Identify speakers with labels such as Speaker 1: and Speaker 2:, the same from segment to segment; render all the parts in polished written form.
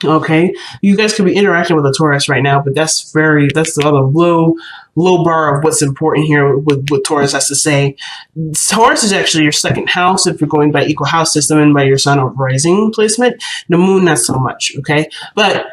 Speaker 1: Okay, you guys could be interacting with a Taurus right now, but that's the other low bar of what's important here with what Taurus has to say. Taurus is actually your second house if you're going by equal house system and by your sun or rising placement. The moon, not so much. Okay, but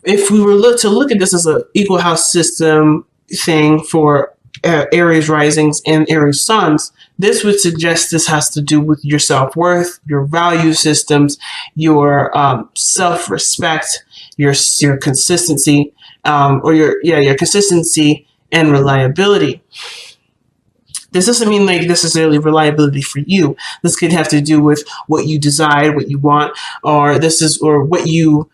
Speaker 1: if we were to look at this as an equal house system thing for Aries risings and Aries suns, this would suggest this has to do with your self-worth, your value systems, your self-respect, your consistency, or your consistency and reliability. This doesn't mean like necessarily reliability for you. This could have to do with what you desire, what you want, or what you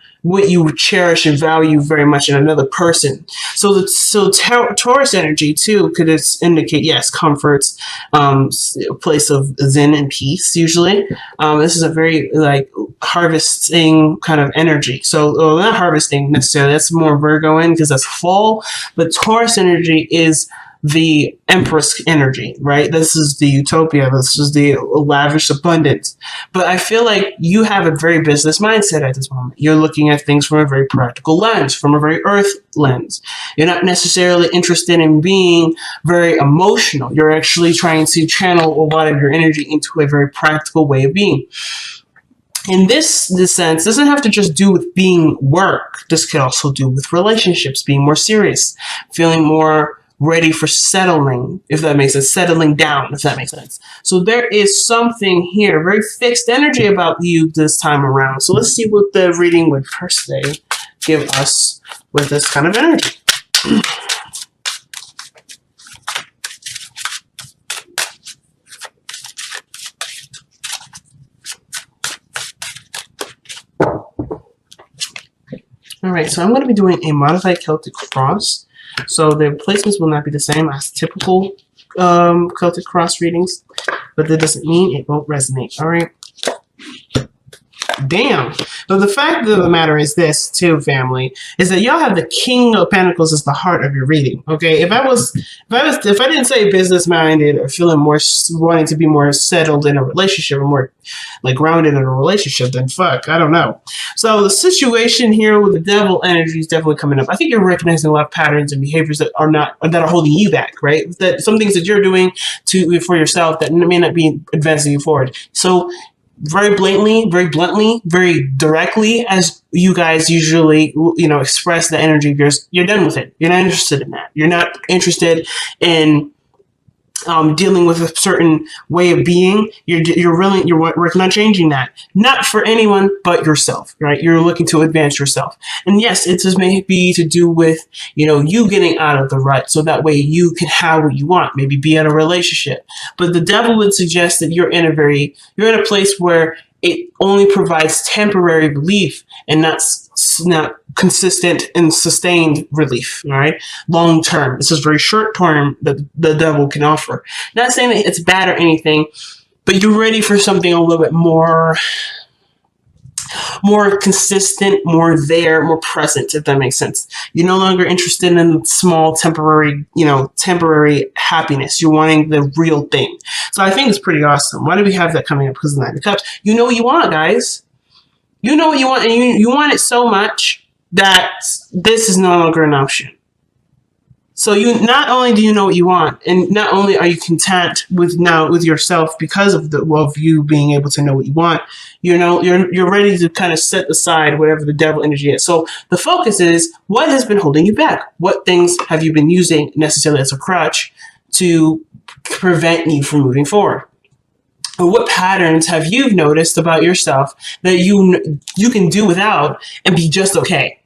Speaker 1: cherish and value very much in another person. So Taurus energy too could indicate, yes, comforts, a place of zen and peace. Usually, this is a very like harvesting kind of energy. So not harvesting necessarily. That's more Virgoing because that's fall. But Taurus energy is the Empress energy, right? This is the utopia. This is the lavish abundance. But I feel like you have a very business mindset at this moment. You're looking at things from a very practical lens, from a very earth lens. You're not necessarily interested in being very emotional. You're actually trying to channel a lot of your energy into a very practical way of being. In this sense, doesn't have to just do with being work. This could also do with relationships, being more serious, feeling more ready for settling, if that makes sense, settling down, if that makes sense. So there is something here, very fixed energy about you this time around. So let's see what the reading would per se give us with this kind of energy. All right, so I'm going to be doing a modified Celtic cross. So the placements will not be the same as typical Celtic cross readings, but that doesn't mean it won't resonate. All right. Damn. But the fact of the matter is this, too, family, is that y'all have the King of Pentacles as the heart of your reading. Okay, if I didn't say business minded or feeling more wanting to be more settled in a relationship or more like grounded in a relationship, then fuck, I don't know. So the situation here with the Devil energy is definitely coming up. I think you're recognizing a lot of patterns and behaviors that are holding you back, right? That some things that you're doing for yourself that may not be advancing you forward. So very bluntly, very directly, as you guys usually, express the energy of yours, you're done with it. You're not interested in that. You're not interested in dealing with a certain way of being. You're working on changing that. Not for anyone but yourself, right? You're looking to advance yourself. And yes, it just may be to do with, you getting out of the rut so that way you can have what you want, maybe be in a relationship. But the Devil would suggest that you're in a place where it only provides temporary relief and not consistent and sustained relief, all right? Long term. This is very short term that the Devil can offer. Not saying that it's bad or anything, but you're ready for something a little bit more consistent, more present, if that makes sense. You're no longer interested in small temporary happiness. You're wanting the real thing. So I think it's pretty awesome. Why do we have that coming up? Because of the Nine of Cups. You know what you want, guys. You know what you want, and you want it so much that this is no longer an option. So not only do you know what you want, and not only are you content with yourself because of you being able to know what you want, you're ready to kind of set aside whatever the Devil energy is. So the focus is what has been holding you back. What things have you been using necessarily as a crutch to prevent you from moving forward? Or what patterns have you noticed about yourself that you can do without and be just okay?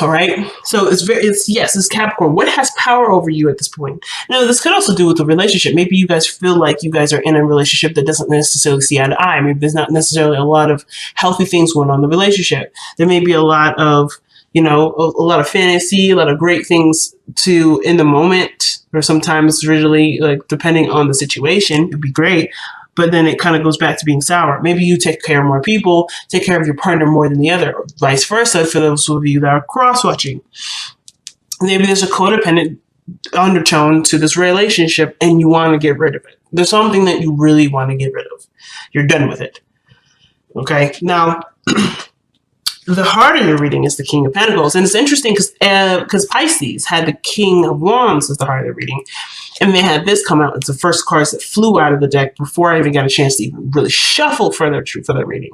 Speaker 1: All right. So it's Capricorn. What has power over you at this point? Now, this could also do with the relationship. Maybe you guys feel like you guys are in a relationship that doesn't necessarily see eye to eye. Maybe there's not necessarily a lot of healthy things going on in the relationship. There may be a lot of, a lot of fantasy, a lot of great things in the moment, or sometimes really like depending on the situation, it'd be great. But then it kind of goes back to being sour. Maybe you take care of more people, take care of your partner more than the other, or vice versa for those of you that are cross-watching. Maybe there's a codependent undertone to this relationship and you want to get rid of it. There's something that you really want to get rid of. You're done with it. Okay? Now, the heart of your reading is the King of Pentacles. And it's interesting because Pisces had the King of Wands as the heart of the reading. And they had this come out. It's the first cards that flew out of the deck before I even got a chance to even really shuffle for their reading.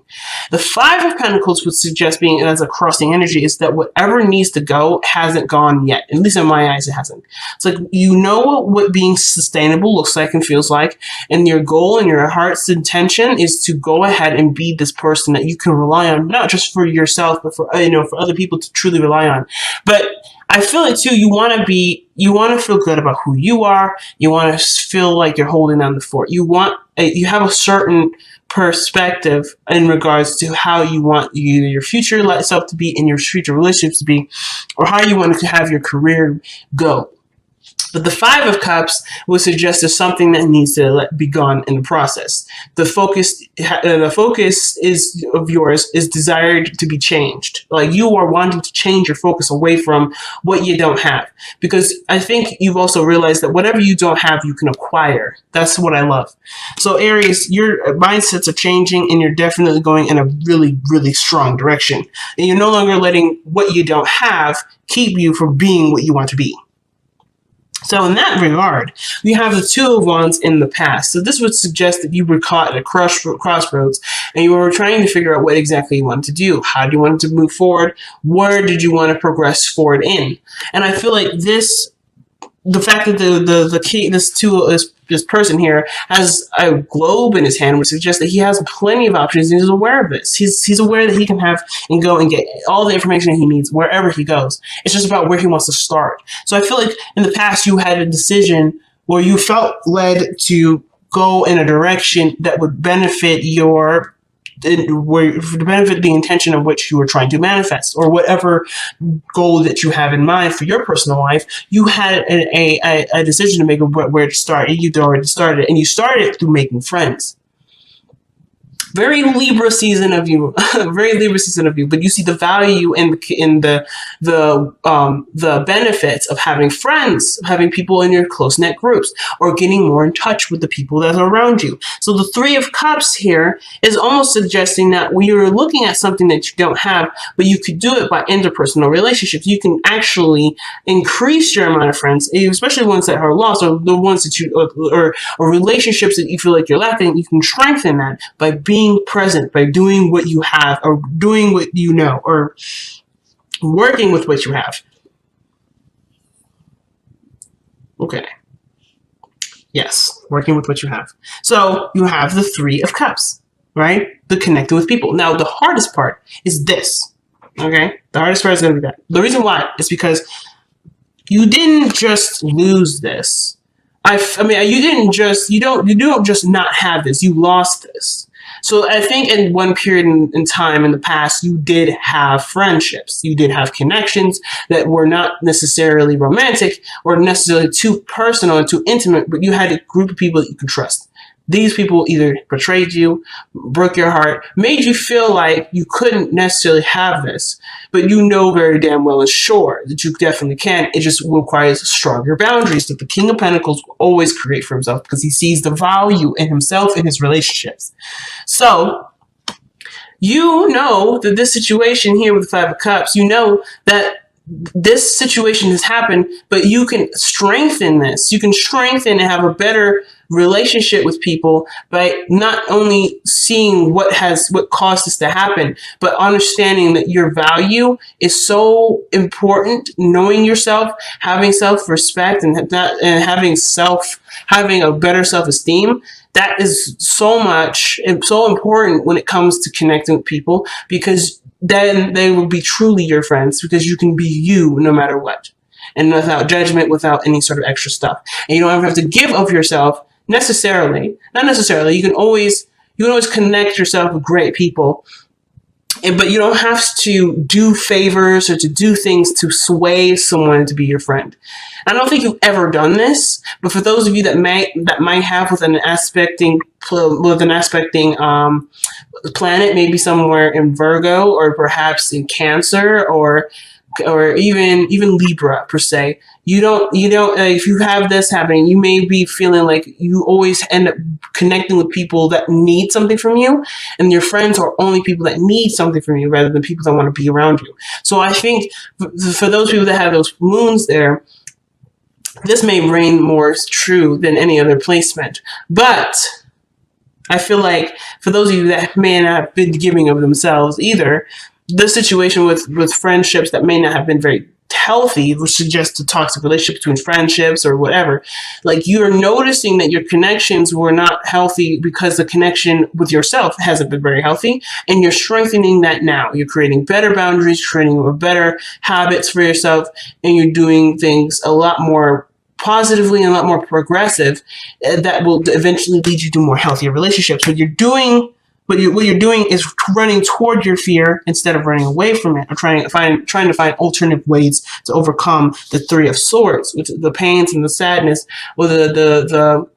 Speaker 1: The Five of Pentacles would suggest, being as a crossing energy, is that whatever needs to go hasn't gone yet. At least in my eyes, it hasn't. It's like, you know what being sustainable looks like and feels like, and your goal and your heart's intention is to go ahead and be this person that you can rely on, not just for yourself, but for for other people to truly rely on. But I feel like too, you want to feel good about who you are. You want to feel like you're holding down the fort. You have a certain perspective in regards to how you want either your future self to be and your future relationships to be, or how you want to have your career go. But the Five of Cups would suggest there's something that needs to be gone in the process. The focus of yours is desired to be changed. Like, you are wanting to change your focus away from what you don't have. Because I think you've also realized that whatever you don't have, you can acquire. That's what I love. So Aries, your mindsets are changing, and you're definitely going in a really, really strong direction. And you're no longer letting what you don't have keep you from being what you want to be. So in that regard, we have the Two of Wands in the past. So this would suggest that you were caught at a crossroads and you were trying to figure out what exactly you wanted to do. How do you want to move forward? Where did you want to progress forward in? And I feel like the fact that this person here has a globe in his hand would suggest that he has plenty of options and he's aware of this. He's aware that he can have and go and get all the information that he needs wherever he goes. It's just about where he wants to start. So I feel like in the past you had a decision where you felt led to go in a direction that would benefit the intention of which you were trying to manifest, or whatever goal that you have in mind for your personal life. You had a decision to make of where to start, and you'd already started, and you started through making friends. Very Libra season of you, very Libra season of you. But you see the value in the benefits of having friends, having people in your close knit groups, or getting more in touch with the people that are around you. So the Three of Cups here is almost suggesting that when you're looking at something that you don't have, but you could do it by interpersonal relationships, you can actually increase your amount of friends, especially ones that are lost, or the ones that or relationships that you feel like you're lacking. You can strengthen that by being present, by doing what you have, or doing what you know, or working with what you have. Okay. Yes, working with what you have. So you have the Three of Cups, right? The connecting with people. Now, the hardest part is this, okay? The hardest part is going to be that. The reason why is because you didn't just lose this. You don't just not have this. You lost this. So I think in one period in time in the past, you did have friendships. You did have connections that were not necessarily romantic or necessarily too personal and too intimate, but you had a group of people that you could trust. These people either betrayed you, broke your heart, made you feel like you couldn't necessarily have this, but you know very damn well and sure that you definitely can. It just requires stronger boundaries that the King of Pentacles will always create for himself, because he sees the value in himself and his relationships. So you know that this situation here with the Five of Cups, you know that this situation has happened, but you can strengthen this. You can strengthen and have a better relationship with people by not only seeing what caused this to happen, but understanding that your value is so important. Knowing yourself, having self-respect, and having a better self-esteem. That is so much and so important when it comes to connecting with people, because then they will be truly your friends, because you can be you no matter what, and without judgment, without any sort of extra stuff. And you don't ever have to give of yourself necessarily. Not necessarily. You can always connect yourself with great people, but you don't have to do favors or to do things to sway someone to be your friend. I don't think you've ever done this, but for those of you that might have with an aspecting planet, maybe somewhere in Virgo, or perhaps in Cancer, or or even Libra per se. You don't, if you have this happening, you may be feeling like you always end up connecting with people that need something from you, and your friends are only people that need something from you rather than people that want to be around you. So I think for those people that have those moons there, this may reign more true than any other placement. But I feel like for those of you that may not have been giving of themselves either, the situation with friendships that may not have been very healthy, which suggests a toxic relationship between friendships or whatever, like you're noticing that your connections were not healthy because the connection with yourself hasn't been very healthy, and you're strengthening that now. You're creating better boundaries, creating better habits for yourself, and you're doing things a lot more positively and a lot more progressive that will eventually lead you to more healthier relationships. What you're doing is running toward your fear instead of running away from it, or trying to find alternative ways to overcome the Three of Swords, which is the pains and the sadness, or the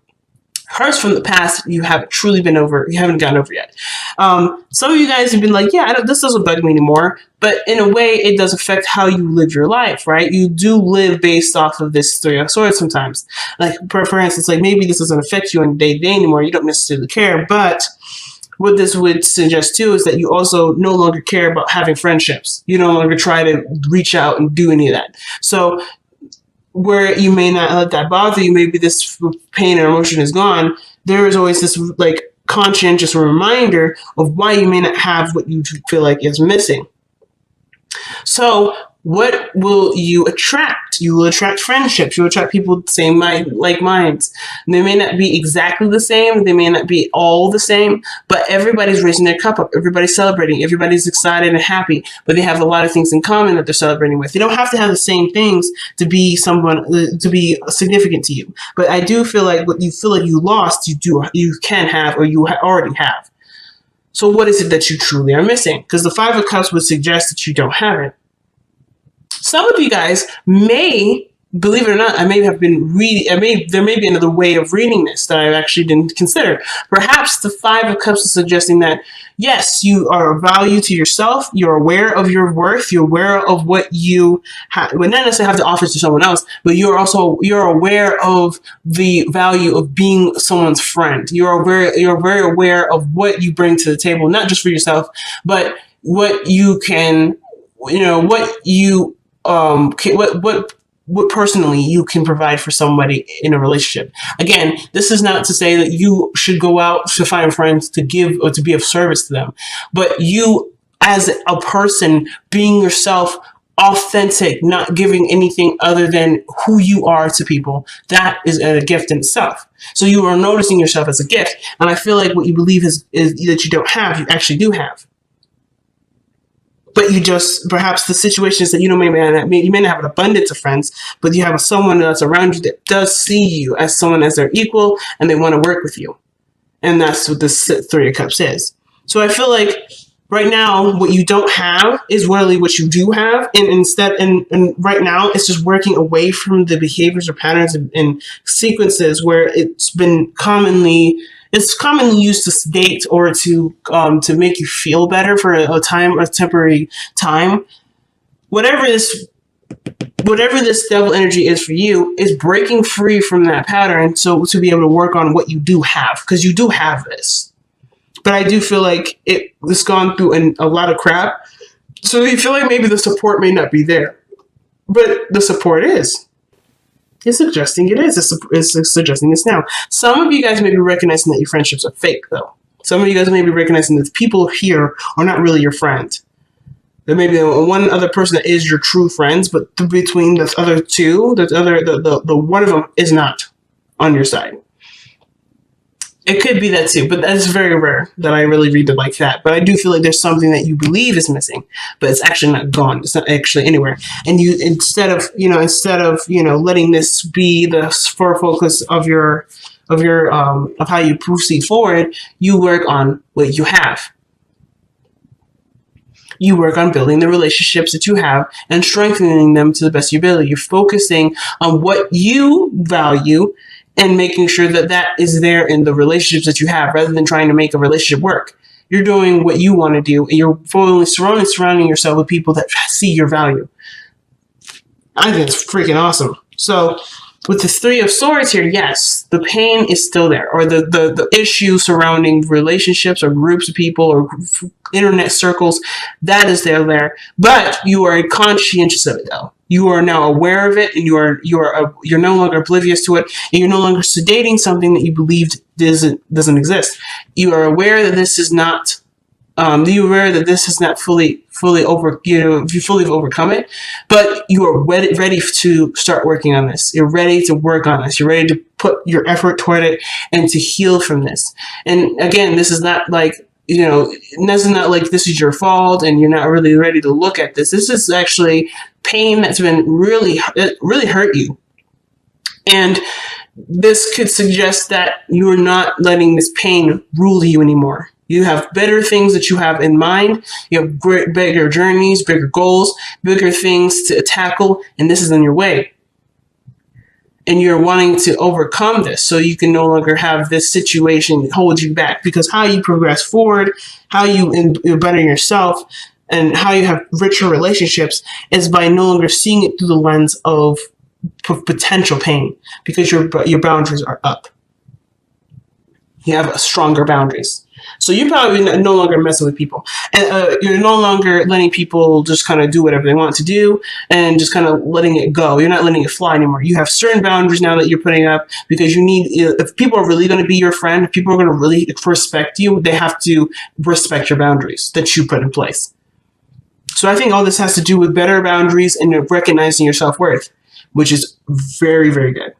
Speaker 1: hurts from the past you haven't gotten over yet. Some of you guys have been like, yeah, this doesn't bug me anymore, but in a way it does affect how you live your life, right? You do live based off of this Three of Swords sometimes. Like, for instance, like maybe this doesn't affect you on a day-to-day anymore, you don't necessarily care, but what this would suggest too is that you also no longer care about having friendships. You no longer try to reach out and do any of that. So where you may not let that bother you, maybe this pain and emotion is gone, there is always this like conscientious reminder of why you may not have what you feel like is missing. So what will you attract? You will attract friendships. You'll attract people with the same like minds. They may not be exactly the same. They may not be all the same, but everybody's raising their cup up. Everybody's celebrating. Everybody's excited and happy, but they have a lot of things in common that they're celebrating with. They don't have to have the same things to be to be significant to you. But I do feel like what you feel like you lost, you can have, or you already have. So what is it that you truly are missing? Because the Five of Cups would suggest that you don't have it. Some of you guys may, believe it or not, there may be another way of reading this that I actually didn't consider. Perhaps the Five of Cups is suggesting that, yes, you are of value to yourself, you're aware of your worth, you're aware of what you have, well, not necessarily have to offer to someone else, but you're aware of the value of being someone's friend. You're very aware of what you bring to the table, not just for yourself, but what you can, what personally you can provide for somebody in a relationship. Again, this is not to say that you should go out to find friends to give or to be of service to them, but you as a person being yourself, authentic, not giving anything other than who you are to people, that is a gift in itself. So you are noticing yourself as a gift, and I feel like what you believe is that you don't have, you actually do have. But you just, perhaps the situation is that you may not have an abundance of friends, but you have someone that's around you that does see you as someone as their equal, and they want to work with you. And that's what this Three of Cups is. So I feel like right now, what you don't have is really what you do have. And right now, it's just working away from the behaviors or patterns and sequences where it's commonly used to sedate or to make you feel better for a temporary time. Whatever this devil energy is for you is breaking free from that pattern, so to be able to work on what you do have, because you do have this. But I do feel like it's gone through a lot of crap, so you feel like maybe the support may not be there, but the support is. It's suggesting it is. It's suggesting this now. Some of you guys may be recognizing that your friendships are fake, though. Some of you guys may be recognizing that the people here are not really your friend. There may be one other person that is your true friends, but between the other two, the one of them is not on your side. It could be that too, but that's very rare that I really read it like that. But I do feel like there's something that you believe is missing, but it's actually not gone. It's not actually anywhere. And you, instead of letting this be the focus of how you proceed forward, you work on what you have. You work on building the relationships that you have and strengthening them to the best of your ability. You're focusing on what you value and making sure that that is there in the relationships that you have, rather than trying to make a relationship work. You're doing what you want to do, and you're fully surrounding yourself with people that see your value. I think it's freaking awesome. So with the Three of Swords here, yes, the pain is still there, or the issue surrounding relationships or groups of people or internet circles, that is still there. But you are conscientious of it, though. You are now aware of it, and you're no longer oblivious to it, and you're no longer sedating something that you believed doesn't exist. You are aware that this is not. You're aware that this is not fully over. If you fully overcome it, but you are ready to start working on this. You're ready to work on this. You're ready to put your effort toward it and to heal from this. And again, this is not like, this is not like this is your fault and you're not really ready to look at this. This is actually pain that's been really hurt you. And this could suggest that you are not letting this pain rule you anymore. You have better things that you have in mind. You have bigger journeys, bigger goals, bigger things to tackle, and this is in your way. And you're wanting to overcome this so you can no longer have this situation hold you back. Because how you progress forward, how you better yourself, and how you have richer relationships is by no longer seeing it through the lens of potential pain, because your boundaries are up. You have stronger boundaries. So you're probably no longer messing with people. And you're no longer letting people just kind of do whatever they want to do and just kind of letting it go. You're not letting it fly anymore. You have certain boundaries now that you're putting up, because you need, if people are really going to be your friend, if people are going to really respect you, they have to respect your boundaries that you put in place. So I think all this has to do with better boundaries and recognizing your self-worth, which is very, very good.